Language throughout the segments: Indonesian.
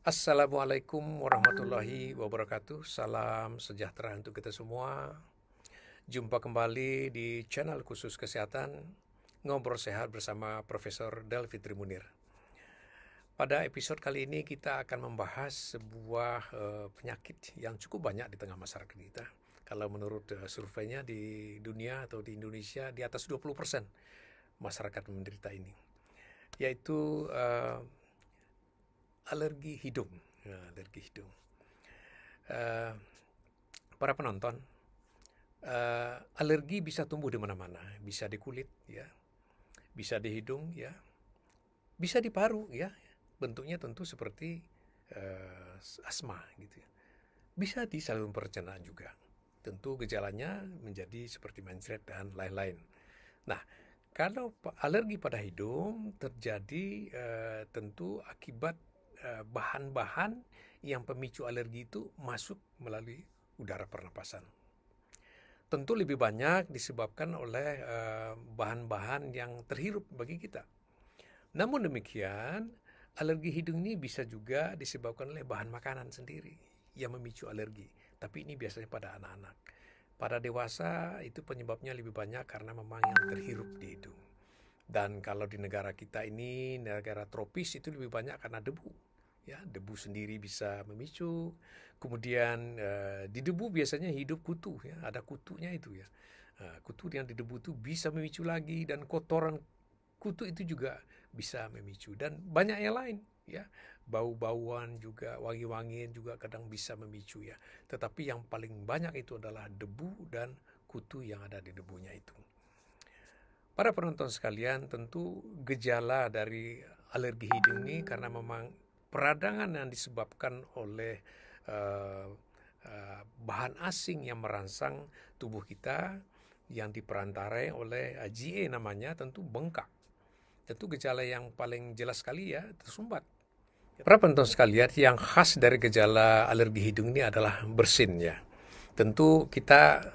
Assalamualaikum warahmatullahi wabarakatuh. Salam sejahtera untuk kita semua. Jumpa kembali di channel khusus kesehatan Ngobrol Sehat bersama Profesor Delfitri Munir. Pada episode kali ini kita akan membahas sebuah penyakit yang cukup banyak di tengah masyarakat kita. Kalau menurut surveinya di dunia atau di Indonesia di atas 20% masyarakat menderita ini, yaitu alergi hidung. Alergi hidung. Uh, para penonton, alergi bisa tumbuh di mana-mana, bisa di kulit, ya, bisa di hidung, ya, bisa di paru, ya. Bentuknya tentu seperti asma, gitu ya. Bisa di saluran pencernaan juga. Tentu gejalanya menjadi seperti mencret dan lain-lain. Nah, kalau alergi pada hidung terjadi tentu akibat bahan-bahan yang pemicu alergi itu masuk melalui udara pernapasan. Tentu lebih banyak disebabkan oleh bahan-bahan yang terhirup bagi kita. Namun demikian, alergi hidung ini bisa juga disebabkan oleh bahan makanan sendiri yang memicu alergi. Tapi ini biasanya pada anak-anak. Pada dewasa itu penyebabnya lebih banyak karena memang yang terhirup di hidung. Dan kalau di negara kita ini, negara tropis, itu lebih banyak karena debu. Ya, debu sendiri bisa memicu. Kemudian di debu biasanya hidup kutu, ya, ada kutunya itu ya. Kutu yang di debu itu bisa memicu lagi, dan kotoran kutu itu juga bisa memicu, dan banyak yang lain, ya. Bau-bauan juga, wangi-wangian juga kadang bisa memicu, ya. Tetapi yang paling banyak itu adalah debu dan kutu yang ada di debunya itu. Para penonton sekalian, tentu gejala dari alergi hidung ini karena memang peradangan yang disebabkan oleh uh, bahan asing yang merangsang tubuh kita yang diperantarai oleh GA namanya, tentu bengkak. Tentu gejala yang paling jelas sekali, ya, tersumbat. Para penonton sekalian, yang khas dari gejala alergi hidung ini adalah bersin, ya. Tentu kita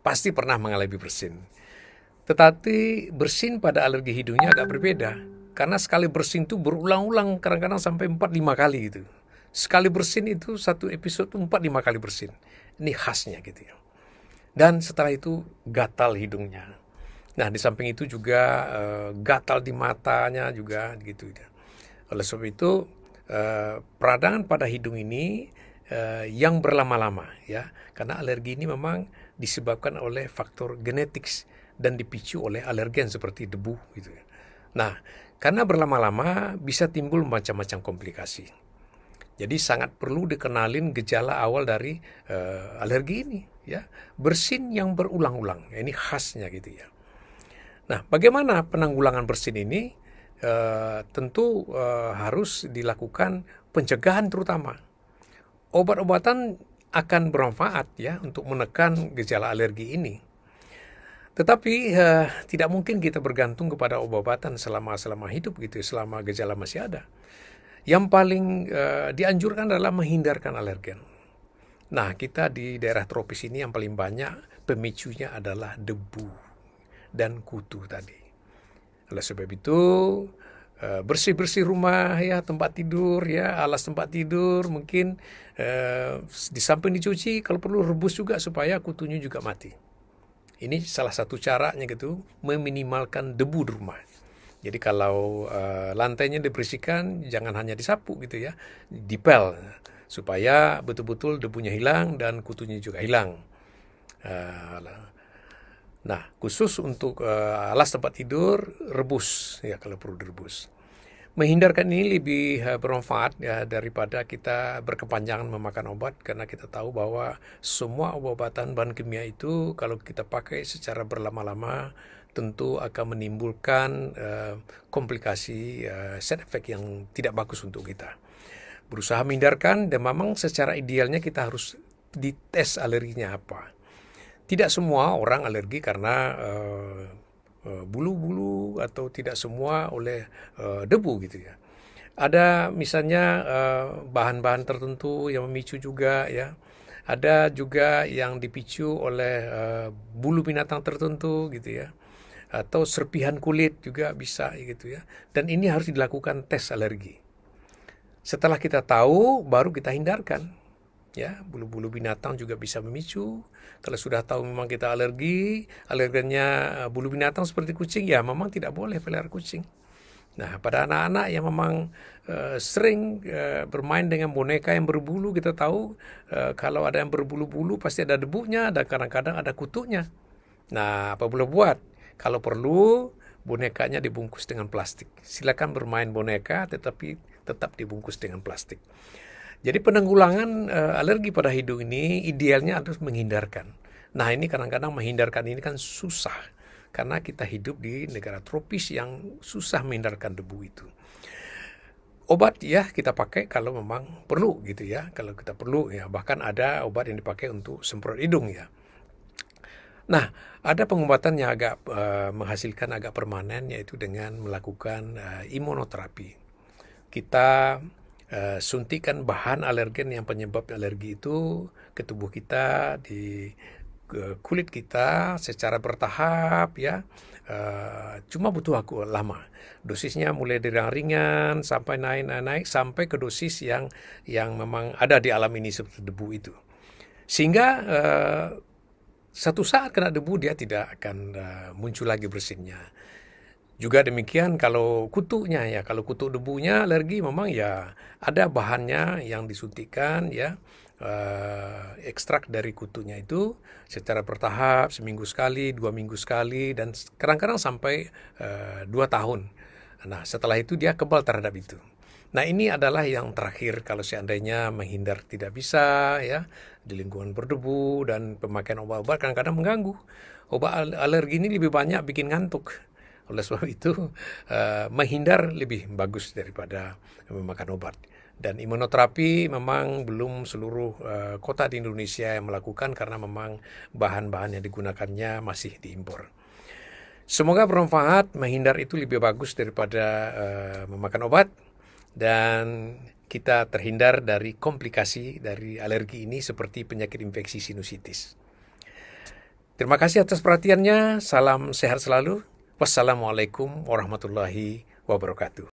pasti pernah mengalami bersin. Tetapi bersin pada alergi hidungnya agak berbeda. Karena sekali bersin itu berulang-ulang, kadang-kadang sampai 4-5 kali gitu. Sekali bersin itu satu episode 4-5 kali bersin. Ini khasnya gitu ya. Dan setelah itu gatal hidungnya. Nah, di samping itu juga gatal di matanya juga gitu ya. Oleh sebab itu peradangan pada hidung ini yang berlama-lama, ya. Karena alergi ini memang disebabkan oleh faktor genetik dan dipicu oleh alergen seperti debu gitu ya. Nah, karena berlama-lama bisa timbul macam-macam komplikasi. Jadi sangat perlu dikenalin gejala awal dari alergi ini, ya. Bersin yang berulang-ulang. Ini khasnya gitu ya. Nah, bagaimana penanggulangan bersin ini? Tentu harus dilakukan pencegahan terutama. Obat-obatan akan bermanfaat, ya, untuk menekan gejala alergi ini. Tetapi tidak mungkin kita bergantung kepada obat-obatan selama hidup gitu, selama gejala masih ada. Yang paling dianjurkan adalah menghindarkan alergen. Nah, kita di daerah tropis ini yang paling banyak pemicunya adalah debu dan kutu tadi. Oleh sebab itu bersih-bersih rumah, ya, tempat tidur, ya, alas tempat tidur mungkin di samping dicuci, kalau perlu rebus juga supaya kutunya juga mati. Ini salah satu caranya gitu, meminimalkan debu di rumah. Jadi kalau lantainya dibersihkan, jangan hanya disapu gitu ya, dipel supaya betul-betul debunya hilang dan kutunya juga hilang. Nah, khusus untuk alas tempat tidur, rebus ya kalau perlu direbus. Menghindarkan ini lebih bermanfaat, ya, daripada kita berkepanjangan memakan obat, karena kita tahu bahwa semua obat-obatan bahan kimia itu kalau kita pakai secara berlama-lama tentu akan menimbulkan komplikasi, side effect yang tidak bagus untuk kita. Berusaha menghindarkan, dan memang secara idealnya kita harus dites alerginya apa. Tidak semua orang alergi karena bulu-bulu, atau tidak semua oleh debu gitu ya. Ada misalnya bahan-bahan tertentu yang memicu juga, ya. Ada juga yang dipicu oleh bulu binatang tertentu gitu ya. Atau serpihan kulit juga bisa gitu ya. Dan ini harus dilakukan tes alergi. Setelah kita tahu, baru kita hindarkan. Ya, bulu-bulu binatang juga bisa memicu. Kalau sudah tahu memang kita alergennya bulu binatang seperti kucing, ya memang tidak boleh pelihara kucing. Nah, pada anak-anak yang memang sering bermain dengan boneka yang berbulu, kita tahu kalau ada yang berbulu-bulu pasti ada debunya dan kadang-kadang ada kutunya. Nah, apa boleh buat? Kalau perlu, bonekanya dibungkus dengan plastik. Silakan bermain boneka, tetapi tetap dibungkus dengan plastik. Jadi penanggulangan alergi pada hidung ini idealnya harus menghindarkan. Nah, ini kadang-kadang menghindarkan ini kan susah karena kita hidup di negara tropis yang susah menghindarkan debu itu. Obat ya kita pakai kalau memang perlu gitu ya. Kalau kita perlu ya, bahkan ada obat yang dipakai untuk semprot hidung ya. Nah, ada pengobatan yang agak menghasilkan agak permanen, yaitu dengan melakukan imunoterapi. Kita suntikan bahan alergen yang penyebab alergi itu ke tubuh kita, di kulit kita secara bertahap ya. Cuma butuh waktu lama. Dosisnya mulai dari yang ringan sampai naik sampai ke dosis yang memang ada di alam ini seperti debu itu. Sehingga satu saat kena debu dia tidak akan muncul lagi bersinnya. Juga demikian kalau kutunya ya, kalau kutu debunya alergi memang ya ada bahannya yang disuntikan ya, ekstrak dari kutunya itu secara bertahap, seminggu sekali, 2 minggu sekali, dan kadang-kadang sampai 2 tahun. Nah, setelah itu dia kebal terhadap itu. Nah, ini adalah yang terakhir kalau seandainya menghindar tidak bisa ya, di lingkungan berdebu dan pemakaian obat-obat kadang-kadang mengganggu. Obat alergi ini lebih banyak bikin ngantuk. Oleh sebab itu menghindar lebih bagus daripada memakan obat. Dan imunoterapi memang belum seluruh kota di Indonesia yang melakukan karena memang bahan-bahan yang digunakannya masih diimpor. Semoga bermanfaat. Menghindar itu lebih bagus daripada memakan obat, dan kita terhindar dari komplikasi dari alergi ini seperti penyakit infeksi sinusitis. Terima kasih atas perhatiannya. Salam sehat selalu. Wassalamualaikum warahmatullahi wabarakatuh.